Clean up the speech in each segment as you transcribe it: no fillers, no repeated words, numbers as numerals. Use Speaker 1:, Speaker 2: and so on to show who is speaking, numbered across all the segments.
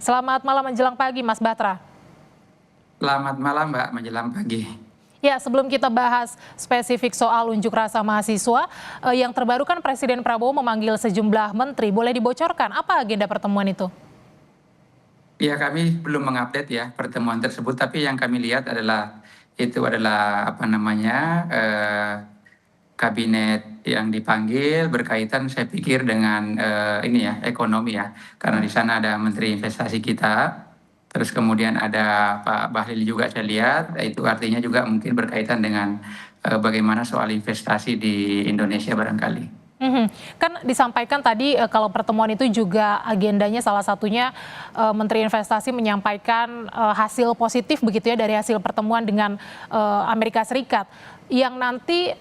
Speaker 1: Selamat malam menjelang pagi, Mas Batra.
Speaker 2: Selamat malam Mbak, menjelang pagi.
Speaker 1: Ya, sebelum kita bahas spesifik soal unjuk rasa mahasiswa, yang terbaru kan Presiden Prabowo memanggil sejumlah menteri. Boleh dibocorkan apa agenda pertemuan itu?
Speaker 2: Ya kami belum mengupdate ya pertemuan tersebut, tapi yang kami lihat adalah itu adalah apa namanya kabinet yang dipanggil berkaitan saya pikir dengan ini ya ekonomi ya, karena di sana ada Menteri Investasi kita, terus kemudian ada Pak Bahlil juga saya lihat, itu artinya juga mungkin berkaitan dengan bagaimana soal investasi di Indonesia barangkali.
Speaker 1: Mhm. Kan disampaikan tadi kalau pertemuan itu juga agendanya salah satunya Menteri Investasi menyampaikan hasil positif begitu ya dari hasil pertemuan dengan Amerika Serikat yang nanti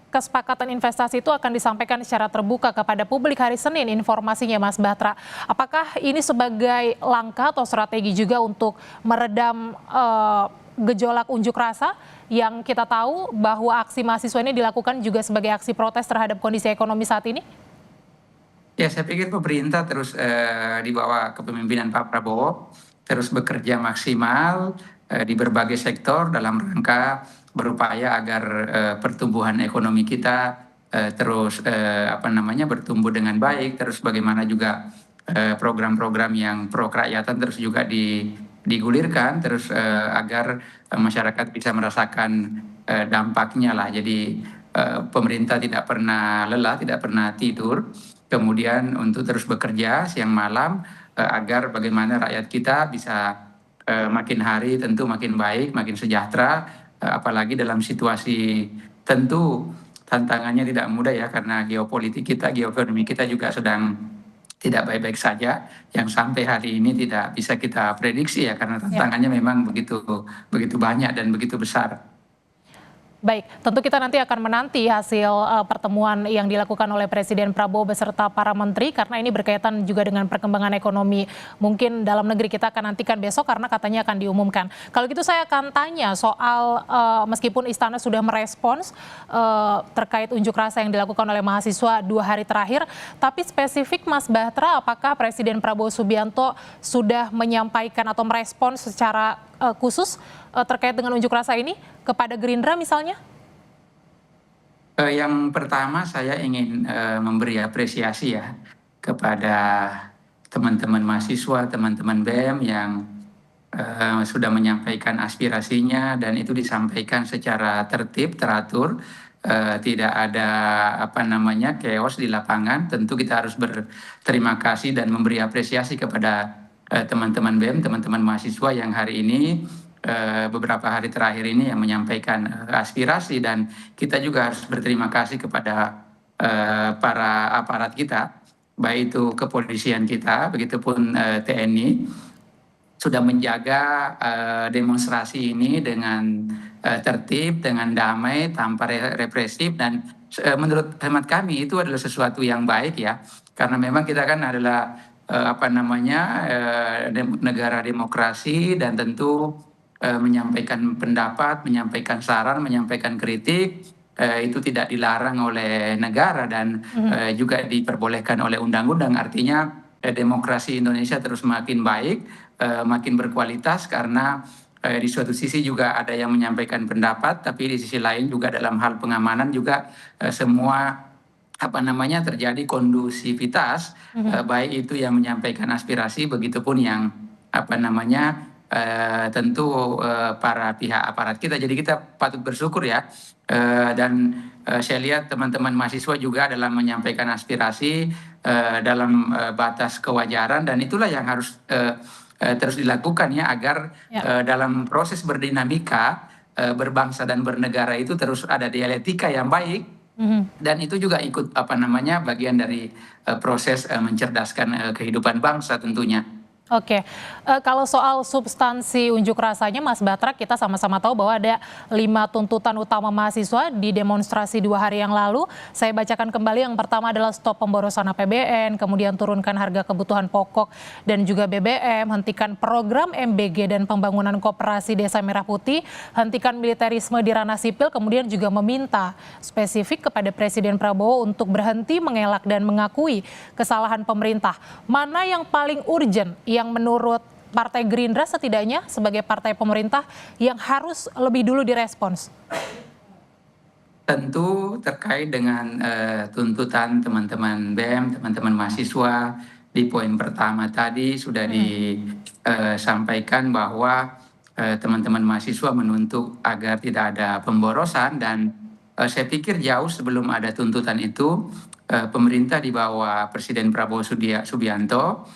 Speaker 1: kesepakatan investasi itu akan disampaikan secara terbuka kepada publik hari Senin informasinya, Mas Batra. Apakah ini sebagai langkah atau strategi juga untuk meredam gejolak unjuk rasa yang kita tahu bahwa aksi mahasiswa ini dilakukan juga sebagai aksi protes terhadap kondisi ekonomi saat ini?
Speaker 2: Ya, saya pikir pemerintah terus di bawah kepemimpinan Pak Prabowo terus bekerja maksimal di berbagai sektor dalam rangka berupaya agar pertumbuhan ekonomi kita terus apa namanya bertumbuh dengan baik, terus bagaimana juga program-program yang pro kerakyatan terus juga digulirkan terus agar masyarakat bisa merasakan dampaknya lah. Jadi pemerintah tidak pernah lelah, tidak pernah tidur, kemudian untuk terus bekerja siang malam agar bagaimana rakyat kita bisa makin hari tentu makin baik, makin sejahtera, apalagi dalam situasi tentu tantangannya tidak mudah ya, karena geopolitik kita, geoekonomi kita juga sedang tidak baik-baik saja, yang sampai hari ini tidak bisa kita prediksi ya, karena
Speaker 1: Ya.
Speaker 2: tantangannya memang begitu begitu banyak dan begitu besar.
Speaker 1: Baik, tentu kita nanti akan menanti hasil pertemuan yang dilakukan oleh Presiden Prabowo beserta para menteri karena ini berkaitan juga dengan perkembangan ekonomi. Mungkin dalam negeri kita akan nantikan besok karena katanya akan diumumkan. Kalau gitu saya akan tanya soal meskipun Istana sudah merespons terkait unjuk rasa yang dilakukan oleh mahasiswa 2 hari terakhir, tapi spesifik Mas Batra, apakah Presiden Prabowo Subianto sudah menyampaikan atau merespons secara khusus terkait dengan unjuk rasa ini kepada Gerindra misalnya?
Speaker 2: Yang pertama saya ingin memberi apresiasi ya kepada teman-teman mahasiswa, teman-teman BEM yang sudah menyampaikan aspirasinya dan itu disampaikan secara tertib, teratur, tidak ada apa namanya chaos di lapangan. Tentu kita harus berterima kasih dan memberi apresiasi kepada teman-teman BEM, teman-teman mahasiswa yang hari ini beberapa hari terakhir ini yang menyampaikan aspirasi, dan kita juga harus berterima kasih kepada para aparat kita, baik itu kepolisian kita, begitupun TNI, sudah menjaga demonstrasi ini dengan tertib, dengan damai, tanpa represif, dan menurut hemat kami itu adalah sesuatu yang baik ya, karena memang kita kan adalah apa namanya negara demokrasi dan tentu menyampaikan pendapat, menyampaikan saran, menyampaikan kritik itu tidak dilarang oleh negara dan juga diperbolehkan oleh undang-undang. Artinya demokrasi Indonesia terus makin baik, makin berkualitas karena di suatu sisi juga ada yang menyampaikan pendapat, tapi di sisi lain juga dalam hal pengamanan juga semua apa namanya terjadi kondusivitas, baik itu yang menyampaikan aspirasi, begitupun yang apa namanya tentu para pihak aparat kita. Jadi kita patut bersyukur ya, dan saya lihat teman-teman mahasiswa juga dalam menyampaikan aspirasi dalam batas kewajaran, dan itulah yang harus terus dilakukan ya, agar dalam proses berdinamika berbangsa dan bernegara itu terus ada dialektika yang baik, dan itu juga ikut apa namanya bagian dari proses mencerdaskan kehidupan bangsa tentunya.
Speaker 1: Oke, kalau soal substansi unjuk rasanya Mas Batra, kita sama-sama tahu bahwa ada 5 tuntutan utama mahasiswa di demonstrasi 2 hari yang lalu. Saya bacakan kembali, yang pertama adalah stop pemborosan APBN, kemudian turunkan harga kebutuhan pokok dan juga BBM, hentikan program MBG dan pembangunan koperasi Desa Merah Putih, hentikan militerisme di ranah sipil, kemudian juga meminta spesifik kepada Presiden Prabowo untuk berhenti mengelak dan mengakui kesalahan pemerintah. Mana yang paling urgent yang yang menurut Partai Gerindra setidaknya sebagai partai pemerintah yang harus lebih dulu direspons?
Speaker 2: Tentu terkait dengan tuntutan teman-teman BEM, teman-teman mahasiswa, di poin pertama tadi sudah disampaikan bahwa teman-teman mahasiswa menuntut agar tidak ada pemborosan, dan saya pikir jauh sebelum ada tuntutan itu, pemerintah di bawah Presiden Prabowo Subianto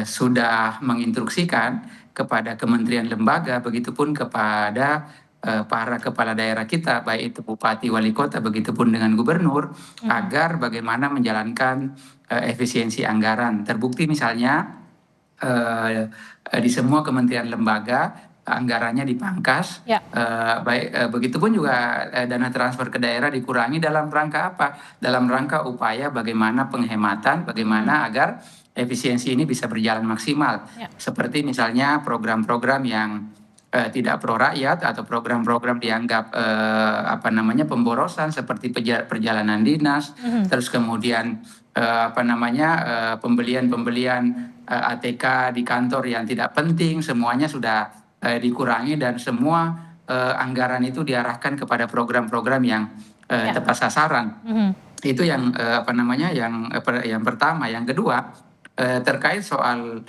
Speaker 2: sudah menginstruksikan kepada kementerian lembaga, begitupun kepada para kepala daerah kita, baik itu bupati, wali kota, begitupun dengan gubernur, agar bagaimana menjalankan efisiensi anggaran. Terbukti misalnya di semua kementerian lembaga anggarannya dipangkas,
Speaker 1: Ya.
Speaker 2: begitupun juga dana transfer ke daerah dikurangi dalam rangka apa? Dalam rangka upaya bagaimana penghematan, bagaimana agar efisiensi ini bisa berjalan maksimal.
Speaker 1: Ya.
Speaker 2: Seperti misalnya program-program yang tidak pro rakyat atau program-program dianggap pemborosan, seperti perjalanan dinas, terus kemudian pembelian ATK di kantor yang tidak penting, semuanya sudah dikurangi, dan semua anggaran itu diarahkan kepada program-program yang tepat sasaran. Itu yang yang pertama. Yang kedua, terkait soal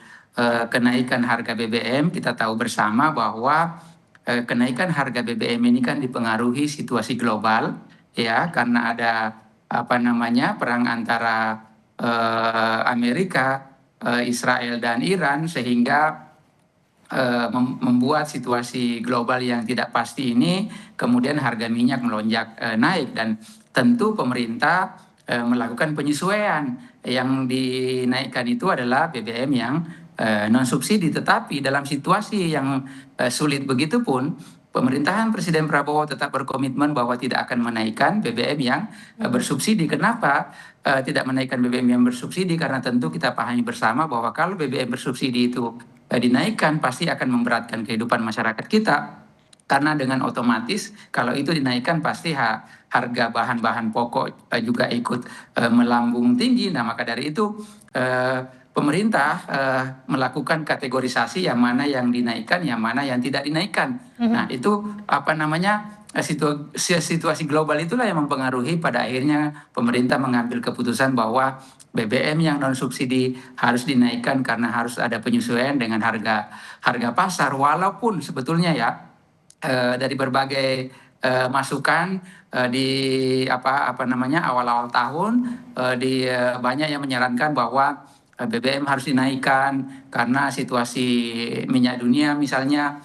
Speaker 2: kenaikan harga BBM, kita tahu bersama bahwa kenaikan harga BBM ini kan dipengaruhi situasi global, ya, karena ada perang antara Amerika, Israel dan Iran, sehingga membuat situasi global yang tidak pasti ini, kemudian harga minyak melonjak naik, dan tentu pemerintah melakukan penyesuaian. Yang dinaikkan itu adalah BBM yang non subsidi, tetapi dalam situasi yang sulit begitu pun pemerintahan Presiden Prabowo tetap berkomitmen bahwa tidak akan menaikkan BBM yang bersubsidi. Kenapa tidak menaikkan BBM yang bersubsidi? Karena tentu kita pahami bersama bahwa kalau BBM bersubsidi itu dinaikkan, pasti akan memberatkan kehidupan masyarakat kita. Karena dengan otomatis kalau itu dinaikkan, pasti harga bahan-bahan pokok juga ikut melambung tinggi. Nah, maka dari itu pemerintah melakukan kategorisasi yang mana yang dinaikkan, yang mana yang tidak dinaikkan. Nah, itu situasi global itulah yang mempengaruhi pada akhirnya pemerintah mengambil keputusan bahwa BBM yang non subsidi harus dinaikkan karena harus ada penyesuaian dengan harga pasar. Walaupun sebetulnya ya dari berbagai masukan di awal-awal tahun, banyak yang menyarankan bahwa BBM harus dinaikkan karena situasi minyak dunia misalnya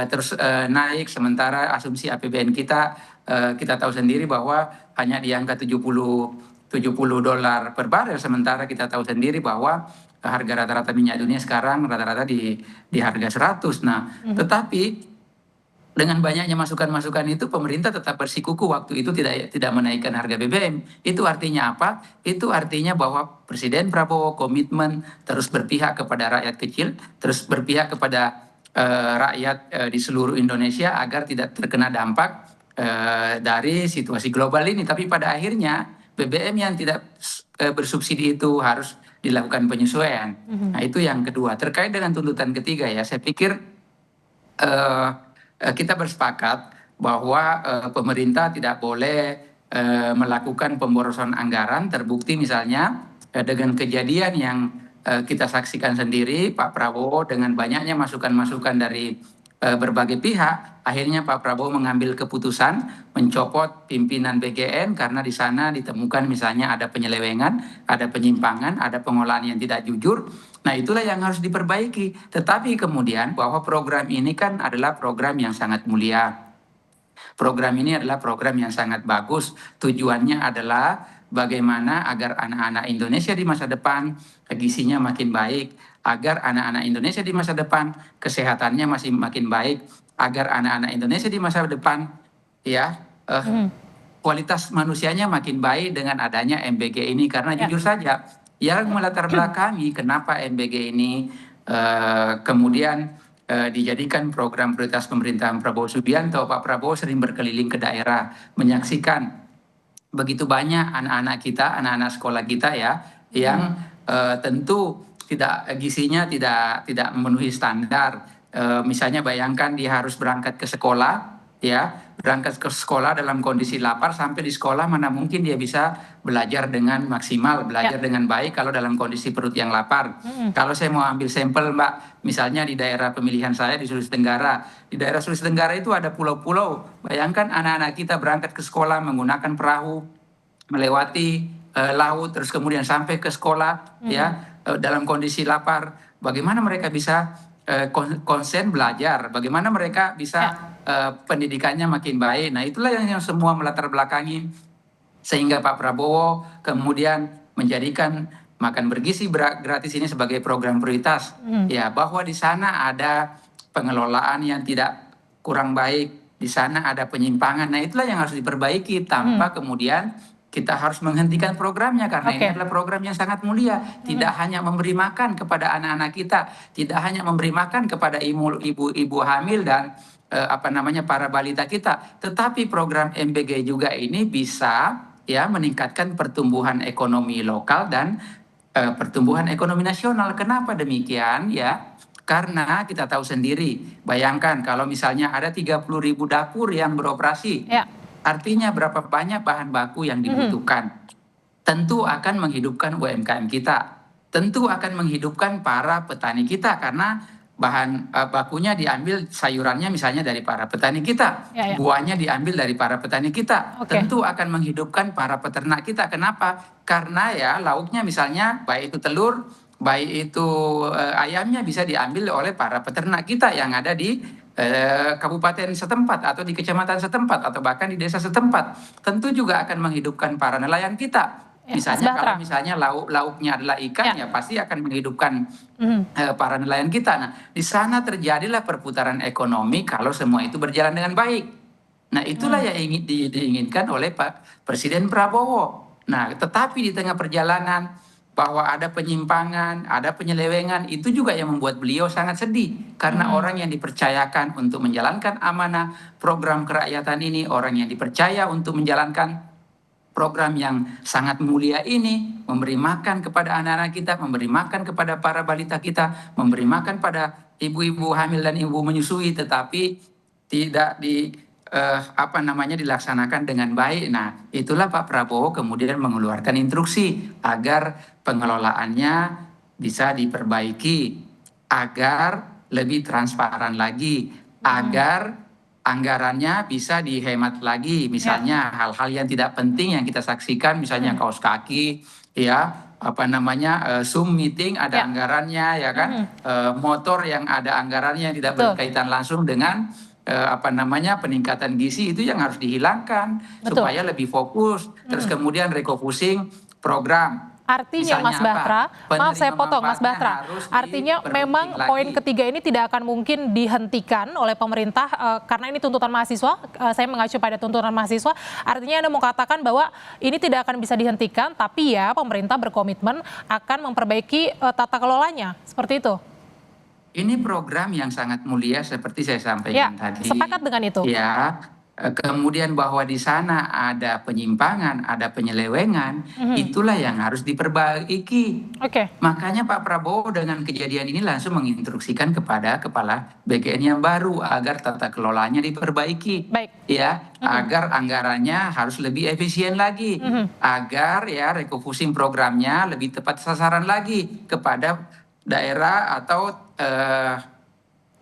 Speaker 2: terus naik, sementara asumsi APBN kita tahu sendiri bahwa hanya di angka 70 dolar per barel, sementara kita tahu sendiri bahwa harga rata-rata minyak dunia sekarang rata-rata di harga 100. Nah, tetapi dengan banyaknya masukan-masukan itu, pemerintah tetap bersikuku waktu itu tidak menaikkan harga BBM. Itu artinya apa? Itu artinya bahwa Presiden Prabowo komitmen terus berpihak kepada rakyat kecil, terus berpihak kepada rakyat di seluruh Indonesia agar tidak terkena dampak dari situasi global ini. Tapi pada akhirnya BBM yang tidak bersubsidi itu harus dilakukan penyesuaian. Nah, itu yang kedua. Terkait dengan tuntutan ketiga, ya, saya pikir kita bersepakat bahwa pemerintah tidak boleh melakukan pemborosan anggaran. Terbukti misalnya dengan kejadian yang kita saksikan sendiri, Pak Prabowo dengan banyaknya masukan-masukan dari berbagai pihak, akhirnya Pak Prabowo mengambil keputusan mencopot pimpinan BGN karena di sana ditemukan misalnya ada penyelewengan, ada penyimpangan, ada pengolahan yang tidak jujur. Nah, itulah yang harus diperbaiki. Tetapi kemudian bahwa program ini kan adalah program yang sangat mulia. Program ini adalah program yang sangat bagus. Tujuannya adalah bagaimana agar anak-anak Indonesia di masa depan gizinya makin baik, agar anak-anak Indonesia di masa depan kesehatannya masih makin baik, agar anak-anak Indonesia di masa depan kualitas manusianya makin baik dengan adanya MBG ini. Karena jujur saja, yang melatar belakangi kenapa MBG ini kemudian dijadikan program prioritas pemerintahan Prabowo Subianto. Pak Prabowo sering berkeliling ke daerah, menyaksikan begitu banyak anak-anak kita, anak-anak sekolah kita ya, yang tentu gizinya tidak memenuhi standar. Misalnya bayangkan dia harus berangkat ke sekolah, ya, berangkat ke sekolah dalam kondisi lapar, sampai di sekolah mana mungkin dia bisa belajar dengan maksimal, belajar
Speaker 1: Ya.
Speaker 2: dengan baik kalau dalam kondisi perut yang lapar.
Speaker 1: Mm-mm.
Speaker 2: Kalau saya mau ambil sampel, Mbak, misalnya di daerah pemilihan saya di Sulawesi Tenggara. Di daerah Sulawesi Tenggara itu ada pulau-pulau. Bayangkan anak-anak kita berangkat ke sekolah menggunakan perahu, melewati laut, terus kemudian sampai ke sekolah, ya, dalam kondisi lapar. Bagaimana mereka bisa konsen belajar? Bagaimana mereka bisa
Speaker 1: Ya.
Speaker 2: pendidikannya makin baik? Nah, itulah yang semua melatar belakangi sehingga Pak Prabowo kemudian menjadikan makan bergizi gratis ini sebagai program prioritas. Ya, bahwa di sana ada pengelolaan yang tidak kurang baik, di sana ada penyimpangan. Nah, itulah yang harus diperbaiki tanpa kemudian kita harus menghentikan programnya, karena ini
Speaker 1: Oke.
Speaker 2: adalah program yang sangat mulia. Tidak hanya memberi makan kepada anak-anak kita, tidak hanya memberi makan kepada ibu-ibu hamil dan para balita kita, tetapi program MBG juga ini bisa, ya, meningkatkan pertumbuhan ekonomi lokal dan pertumbuhan ekonomi nasional. Kenapa demikian, ya? Karena kita tahu sendiri, bayangkan kalau misalnya ada 30.000 dapur yang beroperasi,
Speaker 1: Ya.
Speaker 2: artinya berapa banyak bahan baku yang dibutuhkan. Tentu akan menghidupkan UMKM kita, tentu akan menghidupkan para petani kita, karena bahan bakunya diambil, sayurannya misalnya dari para petani kita,
Speaker 1: Ya, ya.
Speaker 2: buahnya diambil dari para petani kita.
Speaker 1: Oke.
Speaker 2: Tentu akan menghidupkan para peternak kita. Kenapa? Karena ya lauknya misalnya, baik itu telur, baik itu ayamnya, bisa diambil oleh para peternak kita yang ada di kabupaten setempat atau di kecamatan setempat atau bahkan di desa setempat. Tentu juga akan menghidupkan para nelayan kita.
Speaker 1: Ya, Mas
Speaker 2: Misalnya kalau
Speaker 1: Batra.
Speaker 2: misalnya lauknya adalah ikan,
Speaker 1: Ya.
Speaker 2: ya pasti akan menghidupkan
Speaker 1: Mhm.
Speaker 2: para nelayan kita. Nah, di sana terjadilah perputaran ekonomi kalau semua itu berjalan dengan baik. Nah, itulah yang diinginkan oleh Pak Presiden Prabowo. Nah, tetapi di tengah perjalanan bahwa ada penyimpangan, ada penyelewengan, itu juga yang membuat beliau sangat sedih. Karena orang yang dipercayakan untuk menjalankan amanah program kerakyatan ini, orang yang dipercaya untuk menjalankan program yang sangat mulia ini, memberi makan kepada anak-anak kita, memberi makan kepada para balita kita, memberi makan pada ibu-ibu hamil dan ibu menyusui, tetapi tidak dilaksanakan dengan baik. Nah, itulah Pak Prabowo kemudian mengeluarkan instruksi agar pengelolaannya bisa diperbaiki, agar lebih transparan lagi, agar anggarannya bisa dihemat lagi. Misalnya hal-hal yang tidak penting yang kita saksikan, misalnya kaos kaki, ya, Zoom meeting ada
Speaker 1: Ya.
Speaker 2: anggarannya, ya kan, motor yang ada anggarannya yang tidak
Speaker 1: Betul.
Speaker 2: berkaitan langsung dengan peningkatan gizi, itu yang harus dihilangkan.
Speaker 1: Betul.
Speaker 2: Supaya lebih fokus. Terus kemudian refocusing program.
Speaker 1: Artinya
Speaker 2: Misalnya
Speaker 1: Mas Batra, maaf saya
Speaker 2: penerima
Speaker 1: potong Mas
Speaker 2: manfaatnya
Speaker 1: Batra.
Speaker 2: harus
Speaker 1: Artinya memang
Speaker 2: diperpenting
Speaker 1: poin
Speaker 2: lagi.
Speaker 1: ketiga ini tidak akan mungkin dihentikan oleh pemerintah karena ini tuntutan mahasiswa. Saya mengacu pada tuntutan mahasiswa. Artinya Anda mau katakan bahwa ini tidak akan bisa dihentikan, tapi ya pemerintah berkomitmen akan memperbaiki tata kelolanya. Seperti itu.
Speaker 2: Ini program yang sangat mulia seperti saya sampaikan tadi.
Speaker 1: Sepakat dengan itu.
Speaker 2: Ya, kemudian bahwa di sana ada penyimpangan, ada penyelewengan, itulah yang harus diperbaiki.
Speaker 1: Oke.
Speaker 2: Makanya Pak Prabowo dengan kejadian ini langsung menginstruksikan kepada kepala BKN yang baru agar tata kelolanya diperbaiki.
Speaker 1: Baik.
Speaker 2: Ya, agar anggarannya harus lebih efisien lagi, agar ya refocusing programnya lebih tepat sasaran lagi kepada daerah atau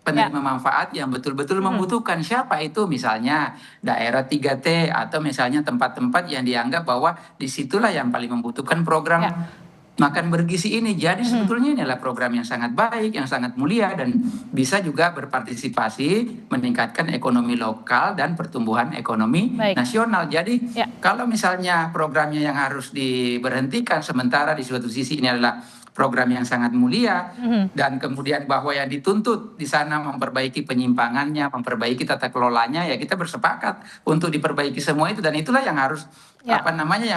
Speaker 2: penerima manfaat yang betul-betul membutuhkan. Siapa itu? Misalnya daerah 3T atau misalnya tempat-tempat yang dianggap bahwa disitulah yang paling membutuhkan program makan bergizi ini. Jadi sebetulnya ini adalah program yang sangat baik, yang sangat mulia, dan bisa juga berpartisipasi meningkatkan ekonomi lokal dan pertumbuhan ekonomi nasional. Jadi kalau misalnya programnya yang harus diberhentikan sementara, di suatu sisi ini adalah program yang sangat mulia, dan kemudian bahwa yang dituntut di sana memperbaiki penyimpangannya, memperbaiki tata kelolanya, ya kita bersepakat untuk diperbaiki semua itu, dan itulah yang harus yang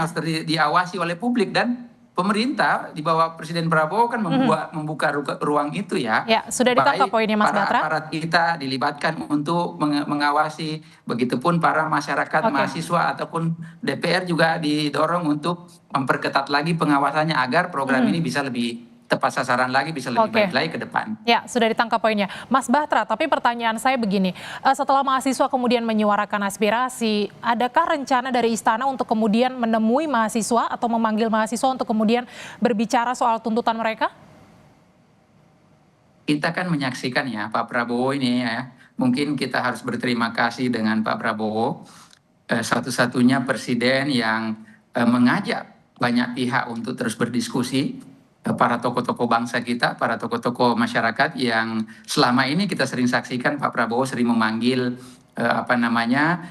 Speaker 2: harus diawasi oleh publik, dan pemerintah di bawah Presiden Prabowo kan membuka ruang itu, ya.
Speaker 1: Ya, sudah ditangkap poinnya Mas Batra.
Speaker 2: Aparat kita dilibatkan untuk mengawasi, begitupun para masyarakat, mahasiswa ataupun DPR juga didorong untuk memperketat lagi pengawasannya agar program ini bisa lebih tepat sasaran lagi, bisa lebih
Speaker 1: Oke.
Speaker 2: baik lagi ke depan.
Speaker 1: Ya, sudah ditangkap poinnya. Mas Bahtra, tapi pertanyaan saya begini, setelah mahasiswa kemudian menyuarakan aspirasi, adakah rencana dari istana untuk kemudian menemui mahasiswa atau memanggil mahasiswa untuk kemudian berbicara soal tuntutan mereka?
Speaker 2: Kita kan menyaksikan ya Pak Prabowo ini ya, mungkin kita harus berterima kasih dengan Pak Prabowo, satu-satunya presiden yang mengajak banyak pihak untuk terus berdiskusi, para tokoh-tokoh bangsa kita, para tokoh-tokoh masyarakat yang selama ini kita sering saksikan Pak Prabowo sering memanggil apa namanya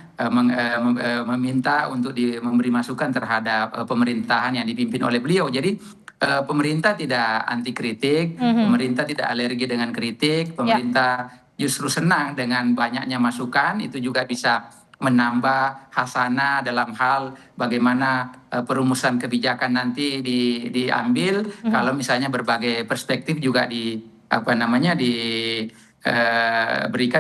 Speaker 2: meminta untuk memberi masukan terhadap pemerintahan yang dipimpin oleh beliau. Jadi pemerintah tidak anti kritik,
Speaker 1: Mhm.
Speaker 2: pemerintah tidak alergi dengan kritik,
Speaker 1: Ya,
Speaker 2: pemerintah justru senang dengan banyaknya masukan, itu juga bisa menambah hasanah dalam hal bagaimana perumusan kebijakan nanti diambil,
Speaker 1: mhm.
Speaker 2: kalau misalnya berbagai perspektif juga diberikan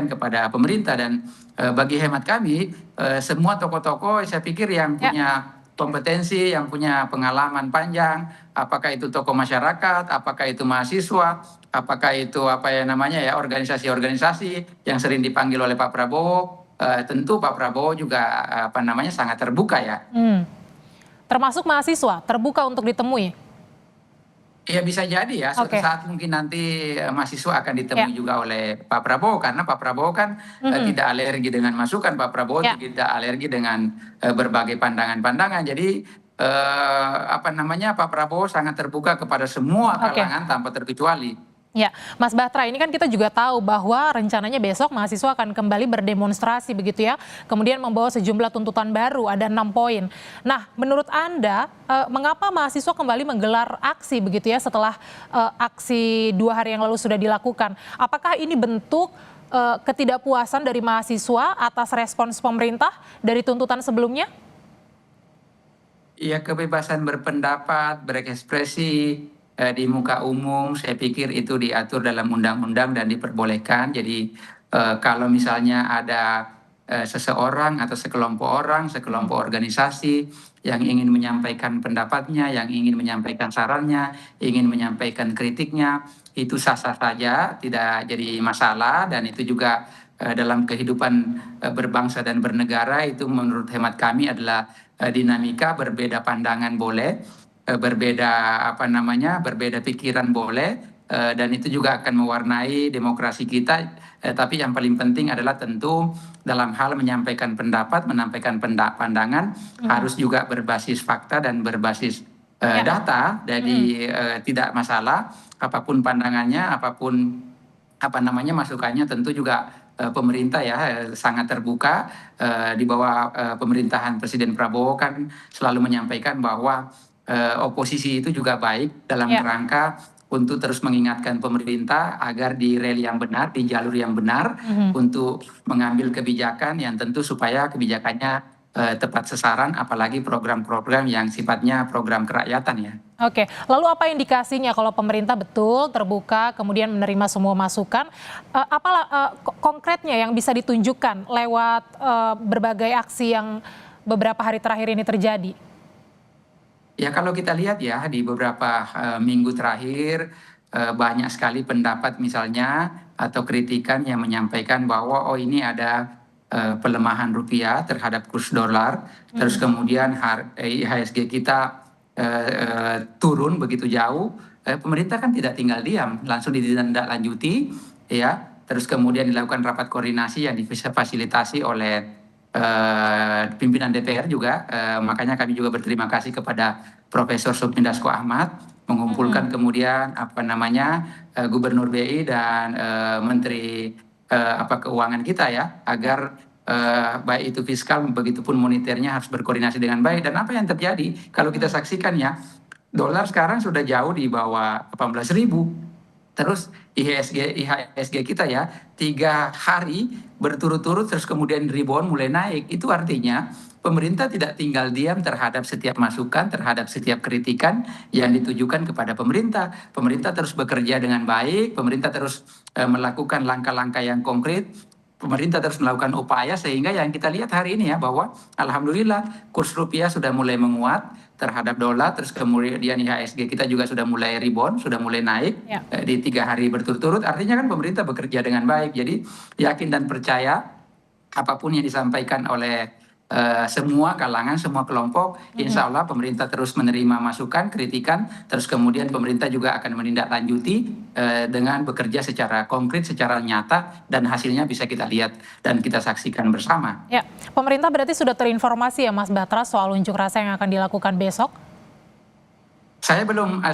Speaker 2: kepada pemerintah. Dan bagi hemat kami, semua tokoh-tokoh saya pikir yang
Speaker 1: Ya,
Speaker 2: punya kompetensi, yang punya pengalaman panjang, apakah itu tokoh masyarakat, apakah itu mahasiswa, apakah itu organisasi-organisasi yang sering dipanggil oleh Pak Prabowo, tentu Pak Prabowo juga sangat terbuka ya.
Speaker 1: hmm. Termasuk mahasiswa, terbuka untuk ditemui.
Speaker 2: Ya bisa jadi ya, suatu
Speaker 1: Oke,
Speaker 2: saat mungkin nanti mahasiswa akan
Speaker 1: ya,
Speaker 2: ditemui juga oleh Pak Prabowo, karena Pak Prabowo kan
Speaker 1: mhm.
Speaker 2: tidak alergi dengan masukan, Pak Prabowo
Speaker 1: Ya,
Speaker 2: tidak alergi dengan berbagai pandangan-pandangan. Jadi Pak Prabowo sangat terbuka kepada semua
Speaker 1: oke.
Speaker 2: kalangan tanpa terkecuali.
Speaker 1: Ya, Mas Bahtra, ini kan kita juga tahu bahwa rencananya besok mahasiswa akan kembali berdemonstrasi begitu ya, kemudian membawa sejumlah tuntutan baru, ada 6 poin. Nah, menurut Anda, mengapa mahasiswa kembali menggelar aksi begitu ya setelah aksi 2 hari yang lalu sudah dilakukan? Apakah ini bentuk ketidakpuasan dari mahasiswa atas respons pemerintah dari tuntutan sebelumnya?
Speaker 2: Ya, kebebasan berpendapat, berekspresi di muka umum, saya pikir itu diatur dalam undang-undang dan diperbolehkan. Jadi kalau misalnya ada seseorang atau sekelompok orang, sekelompok organisasi yang ingin menyampaikan pendapatnya, yang ingin menyampaikan sarannya, ingin menyampaikan kritiknya, itu sah-sah saja, tidak jadi masalah. Dan itu juga dalam kehidupan berbangsa dan bernegara, itu menurut hemat kami adalah dinamika. Berbeda pandangan boleh, berbeda pikiran boleh, dan itu juga akan mewarnai demokrasi kita. Tapi yang paling penting adalah tentu dalam hal menyampaikan pendapat, menyampaikan pandangan
Speaker 1: Mhm.
Speaker 2: harus juga berbasis fakta dan berbasis
Speaker 1: Ya,
Speaker 2: data.
Speaker 1: mhm.
Speaker 2: Jadi tidak masalah apapun pandangannya, apapun masukannya, tentu juga pemerintah ya sangat terbuka. Di bawah pemerintahan Presiden Prabowo kan selalu menyampaikan bahwa oposisi itu juga baik dalam
Speaker 1: Ya.
Speaker 2: kerangka untuk terus mengingatkan pemerintah agar di rel yang benar, di jalur yang benar,
Speaker 1: Mhm.
Speaker 2: untuk mengambil kebijakan yang tentu supaya kebijakannya tepat sasaran, apalagi program-program yang sifatnya program kerakyatan ya.
Speaker 1: Oke, lalu apa indikasinya kalau pemerintah betul terbuka kemudian menerima semua masukan, konkretnya yang bisa ditunjukkan lewat berbagai aksi yang beberapa hari terakhir ini terjadi?
Speaker 2: Ya kalau kita lihat ya di beberapa minggu terakhir, banyak sekali pendapat misalnya atau kritikan yang menyampaikan bahwa oh ini ada pelemahan rupiah terhadap kurs dolar, terus
Speaker 1: Mhm.
Speaker 2: kemudian IHSG kita turun begitu jauh. Pemerintah kan tidak tinggal diam, langsung ditindaklanjuti ya. Terus kemudian dilakukan rapat koordinasi yang difasilitasi oleh pimpinan DPR juga. Makanya kami juga berterima kasih kepada Profesor Sufmi Dasko Ahmad,
Speaker 1: Mhm.
Speaker 2: mengumpulkan kemudian Gubernur BI dan Menteri Keuangan kita ya, agar baik itu fiskal begitupun moneternya harus berkoordinasi dengan baik. Dan apa yang terjadi kalau kita
Speaker 1: Mhm.
Speaker 2: saksikan ya, dolar sekarang sudah jauh di bawah 18.000. Terus IHSG kita ya 3 hari berturut-turut, terus kemudian rebound mulai naik. Itu artinya pemerintah tidak tinggal diam terhadap setiap masukan, terhadap setiap kritikan yang ditujukan kepada pemerintah. Pemerintah terus bekerja dengan baik, pemerintah terus melakukan langkah-langkah yang konkret. pemerintah terus melakukan upaya sehingga yang kita lihat hari ini ya bahwa alhamdulillah kurs rupiah sudah mulai menguat terhadap dolar, terus kemudian IHSG kita juga sudah mulai rebound, sudah mulai naik
Speaker 1: Ya.
Speaker 2: di 3 hari berturut-turut. Artinya kan pemerintah bekerja dengan baik. Jadi yakin dan percaya apapun yang disampaikan oleh semua kalangan, semua kelompok, insya Allah pemerintah terus menerima masukan, kritikan, terus kemudian pemerintah juga akan menindaklanjuti dengan bekerja secara konkret, secara nyata, dan hasilnya bisa kita lihat dan kita saksikan bersama.
Speaker 1: Ya, pemerintah berarti sudah terinformasi ya Mas Batra soal unjuk rasa yang akan dilakukan besok?
Speaker 2: Saya belum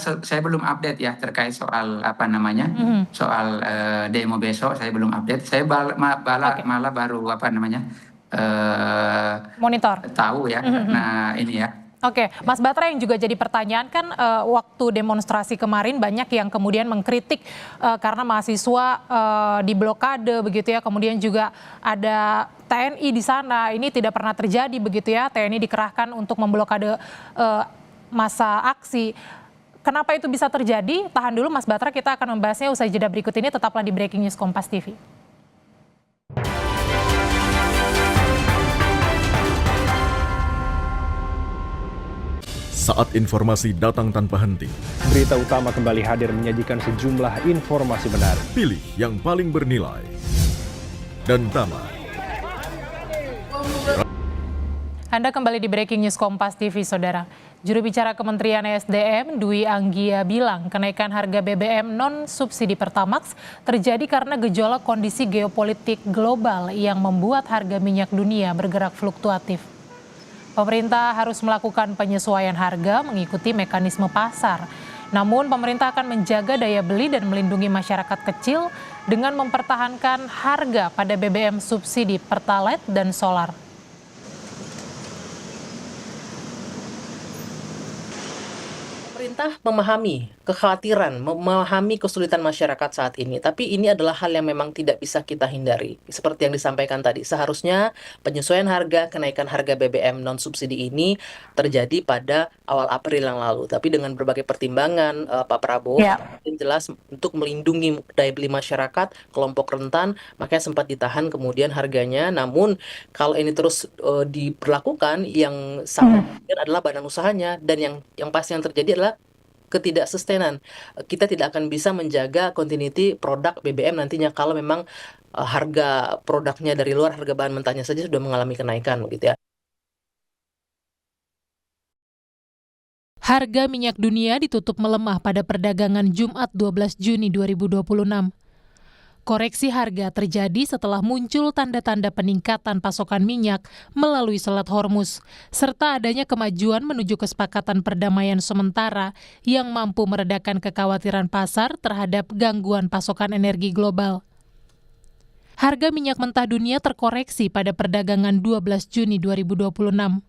Speaker 2: update ya terkait soal soal demo besok. Saya belum update. Saya malah baru
Speaker 1: Monitor.
Speaker 2: tahu ya. Nah ini ya.
Speaker 1: Oke, Mas Batra, yang juga jadi pertanyaan kan waktu demonstrasi kemarin banyak yang kemudian mengkritik karena mahasiswa diblokade begitu ya, kemudian juga ada TNI di sana. Ini tidak pernah terjadi begitu ya, TNI dikerahkan untuk memblokade masa aksi. Kenapa itu bisa terjadi? Tahan dulu Mas Batra, kita akan membahasnya usai jeda berikut ini. Tetaplah di Breaking News Kompas TV.
Speaker 3: Saat informasi datang tanpa henti.
Speaker 4: Berita utama kembali hadir menyajikan sejumlah informasi menarik.
Speaker 3: Pilih yang paling bernilai dan tamat.
Speaker 1: Anda kembali di Breaking News Kompas TV, Saudara. Juru bicara Kementerian ESDM, Dwi Anggia bilang kenaikan harga BBM non-subsidi Pertamax terjadi karena gejolak kondisi geopolitik global yang membuat harga minyak dunia bergerak fluktuatif. Pemerintah harus melakukan penyesuaian harga mengikuti mekanisme pasar. Namun pemerintah akan menjaga daya beli dan melindungi masyarakat kecil dengan mempertahankan harga pada BBM subsidi Pertalite dan solar.
Speaker 5: Pemerintah memahami kekhawatiran, memahami kesulitan masyarakat saat ini, tapi ini adalah hal yang memang tidak bisa kita hindari. Seperti yang disampaikan tadi, seharusnya penyesuaian harga, kenaikan harga BBM non-subsidi ini terjadi pada awal April yang lalu. Tapi dengan berbagai pertimbangan, Pak Prabowo jelas untuk melindungi daya beli masyarakat, kelompok rentan, makanya sempat ditahan kemudian harganya. Namun kalau ini terus diberlakukan, yang sangat adalah badan usahanya, dan yang pasti yang terjadi adalah ketidaksustainan. Kita tidak akan bisa menjaga continuity produk BBM nantinya kalau memang harga produknya dari luar, harga bahan mentahnya saja sudah mengalami kenaikan begitu ya.
Speaker 1: Harga minyak dunia ditutup melemah pada perdagangan Jumat 12 Juni 2026. Koreksi harga terjadi setelah muncul tanda-tanda peningkatan pasokan minyak melalui Selat Hormuz, serta adanya kemajuan menuju kesepakatan perdamaian sementara yang mampu meredakan kekhawatiran pasar terhadap gangguan pasokan energi global. Harga minyak mentah dunia terkoreksi pada perdagangan 12 Juni 2026.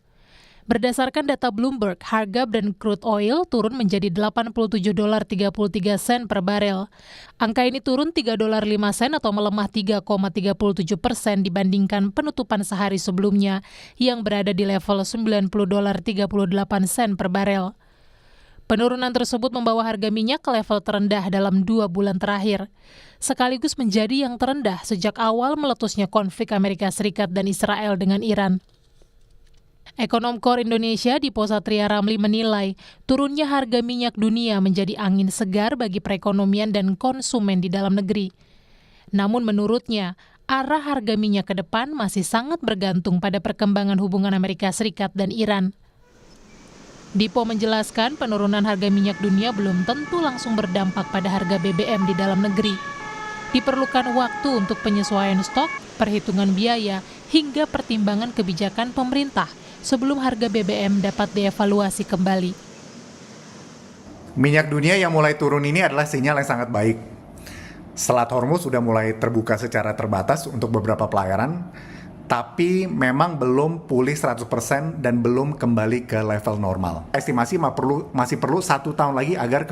Speaker 1: Berdasarkan data Bloomberg, harga Brent crude oil turun menjadi $87.33 per barel. Angka ini turun $3.05 atau melemah 3,37% dibandingkan penutupan sehari sebelumnya yang berada di level $90.38 per barel. Penurunan tersebut membawa harga minyak ke level terendah dalam 2 bulan terakhir, sekaligus menjadi yang terendah sejak awal meletusnya konflik Amerika Serikat dan Israel dengan Iran. Ekonom Core Indonesia Dipo Satria Ramli menilai turunnya harga minyak dunia menjadi angin segar bagi perekonomian dan konsumen di dalam negeri. Namun menurutnya, arah harga minyak ke depan masih sangat bergantung pada perkembangan hubungan Amerika Serikat dan Iran. Dipo menjelaskan penurunan harga minyak dunia belum tentu langsung berdampak pada harga BBM di dalam negeri. Diperlukan waktu untuk penyesuaian stok, perhitungan biaya, hingga pertimbangan kebijakan pemerintah sebelum harga BBM dapat dievaluasi kembali.
Speaker 6: Minyak dunia yang mulai turun ini adalah sinyal yang sangat baik. Selat Hormuz sudah mulai terbuka secara terbatas untuk beberapa pelayaran, tapi memang belum pulih 100% dan belum kembali ke level normal. Estimasi masih perlu 1 tahun lagi agar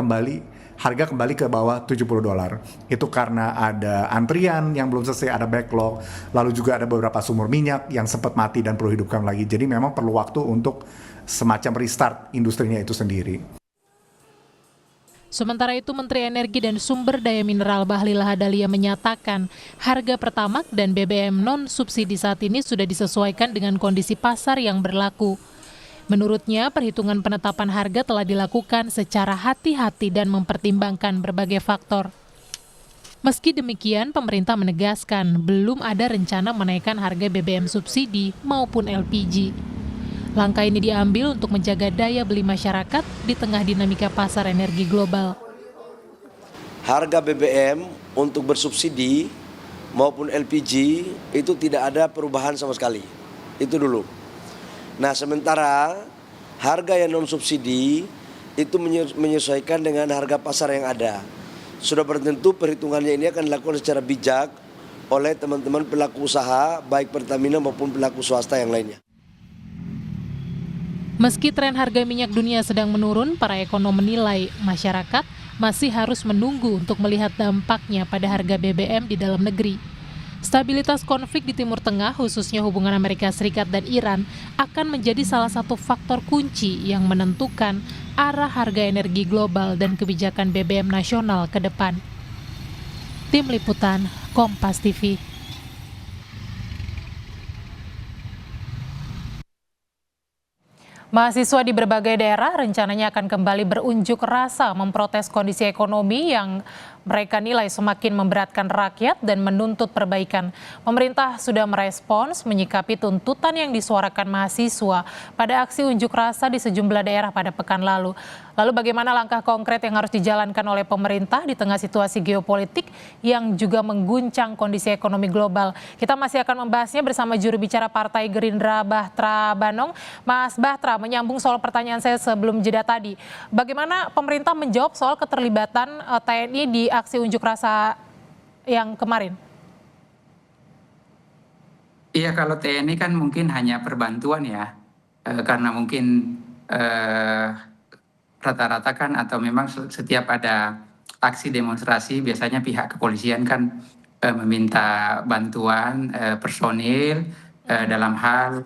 Speaker 6: harga kembali ke bawah $70. Itu karena ada antrian yang belum selesai, ada backlog, lalu juga ada beberapa sumur minyak yang sempat mati dan perlu hidupkan lagi. Jadi memang perlu waktu untuk semacam restart industrinya itu sendiri.
Speaker 1: Sementara itu, Menteri Energi dan Sumber Daya Mineral Bahlil Lahadalia menyatakan harga Pertamax dan BBM non-subsidi saat ini sudah disesuaikan dengan kondisi pasar yang berlaku. Menurutnya, perhitungan penetapan harga telah dilakukan secara hati-hati dan mempertimbangkan berbagai faktor. Meski demikian, pemerintah menegaskan belum ada rencana menaikkan harga BBM subsidi maupun LPG. Langkah ini diambil untuk menjaga daya beli masyarakat di tengah dinamika pasar energi global.
Speaker 7: Harga BBM untuk bersubsidi maupun LPG itu tidak ada perubahan sama sekali. Itu dulu. Nah, sementara harga yang non-subsidi itu menyesuaikan dengan harga pasar yang ada. Sudah bertentu perhitungannya ini akan dilakukan secara bijak oleh teman-teman pelaku usaha, baik Pertamina maupun pelaku swasta yang lainnya.
Speaker 1: Meski tren harga minyak dunia sedang menurun, para ekonom menilai masyarakat masih harus menunggu untuk melihat dampaknya pada harga BBM di dalam negeri. Stabilitas konflik di Timur Tengah, khususnya hubungan Amerika Serikat dan Iran, akan menjadi salah satu faktor kunci yang menentukan arah harga energi global dan kebijakan BBM nasional ke depan. Tim Liputan, Kompas TV. Mahasiswa di berbagai daerah rencananya akan kembali berunjuk rasa memprotes kondisi ekonomi yang mereka nilai semakin memberatkan rakyat dan menuntut perbaikan. Pemerintah sudah merespons menyikapi tuntutan yang disuarakan mahasiswa pada aksi unjuk rasa di sejumlah daerah pada pekan lalu. Lalu bagaimana langkah konkret yang harus dijalankan oleh pemerintah di tengah situasi geopolitik yang juga mengguncang kondisi ekonomi global? Kita masih akan membahasnya bersama juru bicara Partai Gerindra Bahtra Banong. Mas Bahtra, menyambung soal pertanyaan saya sebelum jeda tadi. Bagaimana pemerintah menjawab soal keterlibatan TNI di aksi unjuk rasa yang kemarin?
Speaker 2: Iya, kalau TNI kan mungkin hanya perbantuan ya, karena mungkin rata-rata kan atau memang setiap ada aksi demonstrasi biasanya pihak kepolisian kan meminta bantuan personil dalam hal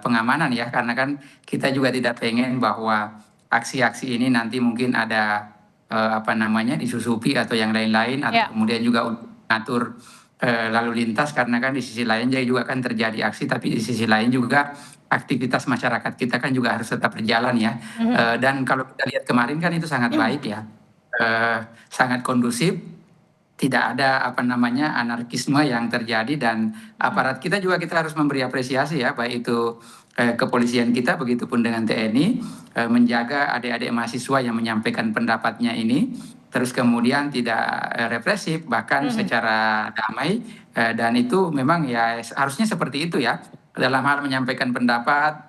Speaker 2: pengamanan ya, karena kan kita juga tidak pengen bahwa aksi-aksi ini nanti mungkin ada disusupi atau yang lain-lain atau kemudian juga untuk mengatur lalu lintas, karena kan di sisi lain juga kan terjadi aksi, tapi di sisi lain juga aktivitas masyarakat kita kan juga harus tetap berjalan ya. Dan kalau kita lihat kemarin kan itu sangat baik ya, sangat kondusif, tidak ada anarkisme yang terjadi, dan aparat kita juga kita harus memberi apresiasi ya, baik itu kepolisian kita begitupun dengan TNI menjaga adik-adik mahasiswa yang menyampaikan pendapatnya ini, terus kemudian tidak represif, bahkan secara damai, dan itu memang ya harusnya seperti itu ya. Dalam hal menyampaikan pendapat,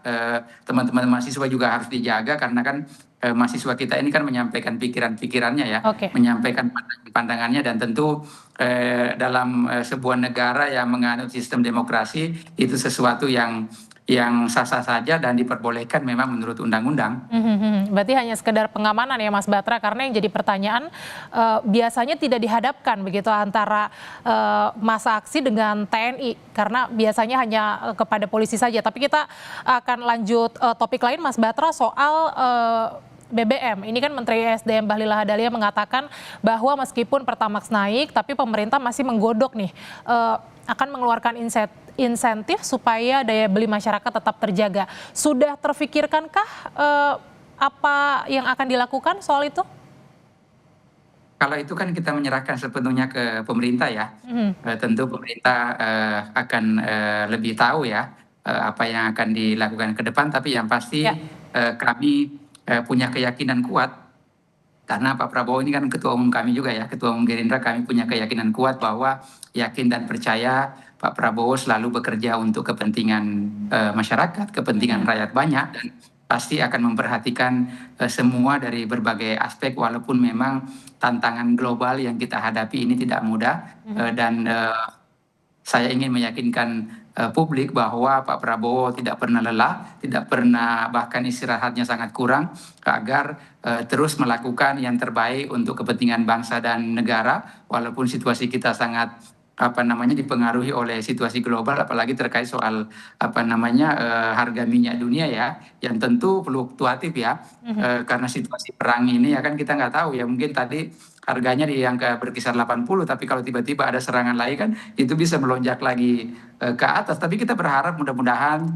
Speaker 2: teman-teman mahasiswa juga harus dijaga, karena kan mahasiswa kita ini kan menyampaikan pikiran-pikirannya ya, menyampaikan pandangannya, dan tentu dalam sebuah negara yang menganut sistem demokrasi itu sesuatu yang sah-sah saja dan diperbolehkan memang menurut undang-undang.
Speaker 1: Berarti hanya sekedar pengamanan ya Mas Batra, karena yang jadi pertanyaan biasanya tidak dihadapkan begitu antara massa aksi dengan TNI, karena biasanya hanya kepada polisi saja. Tapi kita akan lanjut topik lain Mas Batra, soal BBM. Ini kan Menteri SDM Bahlil Lahadalia mengatakan bahwa meskipun Pertamax naik, tapi pemerintah masih menggodok nih akan mengeluarkan insentif supaya daya beli masyarakat tetap terjaga. Sudah terfikirkankah apa yang akan dilakukan soal itu?
Speaker 2: Kalau itu kan kita menyerahkan sepenuhnya ke pemerintah ya. Tentu pemerintah akan lebih tahu ya apa yang akan dilakukan ke depan, tapi yang pasti kami punya keyakinan kuat, karena Pak Prabowo ini kan ketua umum kami juga ya, ketua umum Gerindra, kami punya keyakinan kuat bahwa yakin dan percaya Pak Prabowo selalu bekerja untuk kepentingan masyarakat, kepentingan rakyat banyak, dan pasti akan memperhatikan semua dari berbagai aspek, walaupun memang tantangan global yang kita hadapi ini tidak mudah, dan saya ingin meyakinkan publik bahwa Pak Prabowo tidak pernah lelah, tidak pernah bahkan istirahatnya sangat kurang, agar terus melakukan yang terbaik untuk kepentingan bangsa dan negara, walaupun situasi kita sangat dipengaruhi oleh situasi global, apalagi terkait soal harga minyak dunia ya, yang tentu fluktuatif ya. Karena situasi perang ini ya kan kita nggak tahu ya, mungkin tadi harganya di angka berkisar 80, tapi kalau tiba-tiba ada serangan lagi kan itu bisa melonjak lagi ke atas. Tapi kita berharap mudah-mudahan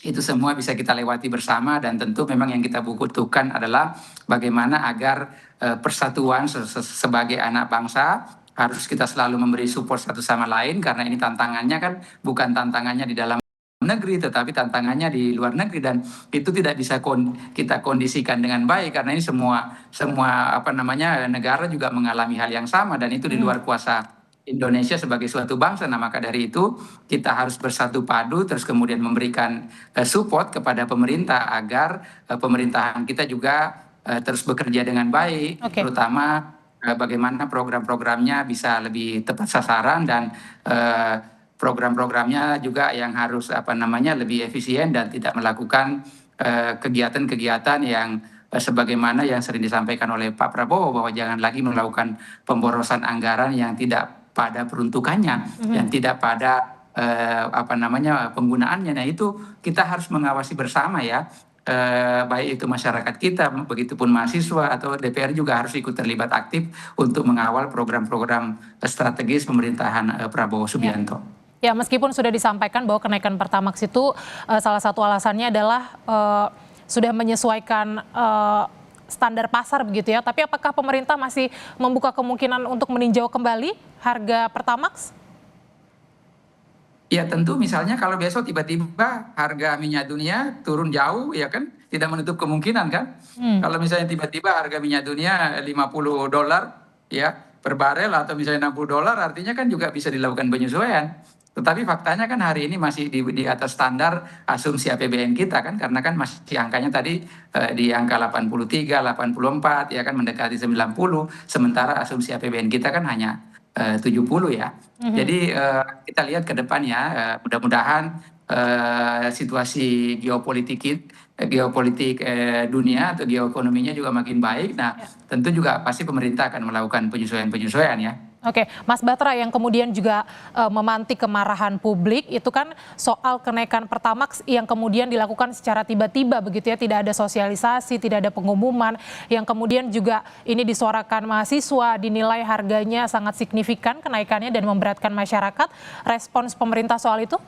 Speaker 2: itu semua bisa kita lewati bersama, dan tentu memang yang kita butuhkan adalah bagaimana agar persatuan sebagai anak bangsa harus kita selalu memberi support satu sama lain, karena ini tantangannya kan bukan tantangannya di dalam negeri tetapi tantangannya di luar negeri, dan itu tidak bisa kita kondisikan dengan baik karena ini semua negara juga mengalami hal yang sama, dan itu di luar kuasa Indonesia sebagai suatu bangsa. Nah, maka dari itu kita harus bersatu padu terus kemudian memberikan support kepada pemerintah agar pemerintahan kita juga terus bekerja dengan baik, terutama bagaimana program-programnya bisa lebih tepat sasaran, dan program-programnya juga yang harus lebih efisien dan tidak melakukan kegiatan-kegiatan yang sebagaimana yang sering disampaikan oleh Pak Prabowo, bahwa jangan lagi melakukan pemborosan anggaran yang tidak pada peruntukannya, yang tidak pada penggunaannya. Nah, itu kita harus mengawasi bersama ya. Baik itu masyarakat kita, begitupun mahasiswa atau DPR juga harus ikut terlibat aktif untuk mengawal program-program strategis pemerintahan Prabowo Subianto.
Speaker 1: Ya, meskipun sudah disampaikan bahwa kenaikan Pertamax itu salah satu alasannya adalah sudah menyesuaikan standar pasar begitu ya, tapi apakah pemerintah masih membuka kemungkinan untuk meninjau kembali harga Pertamax?
Speaker 2: Ya tentu, misalnya kalau besok tiba-tiba harga minyak dunia turun jauh ya kan, tidak menutup kemungkinan kan. Kalau misalnya tiba-tiba harga minyak dunia $50 ya per barel, atau misalnya $60, artinya kan juga bisa dilakukan penyesuaian. Tetapi faktanya kan hari ini masih di atas standar asumsi APBN kita kan, karena kan masih angkanya tadi di angka 83, 84 ya kan, mendekati 90, sementara asumsi APBN kita kan hanya 70 ya. Jadi kita lihat ke depan ya, mudah-mudahan situasi geopolitik dunia atau geoekonominya juga makin baik. Nah, tentu juga pasti pemerintah akan melakukan penyesuaian ya.
Speaker 1: Oke, Mas Batra, yang kemudian juga memantik kemarahan publik itu kan soal kenaikan Pertamax yang kemudian dilakukan secara tiba-tiba begitu ya, tidak ada sosialisasi, tidak ada pengumuman, yang kemudian juga ini disuarakan mahasiswa, dinilai harganya sangat signifikan kenaikannya dan memberatkan masyarakat. Respons pemerintah soal itu?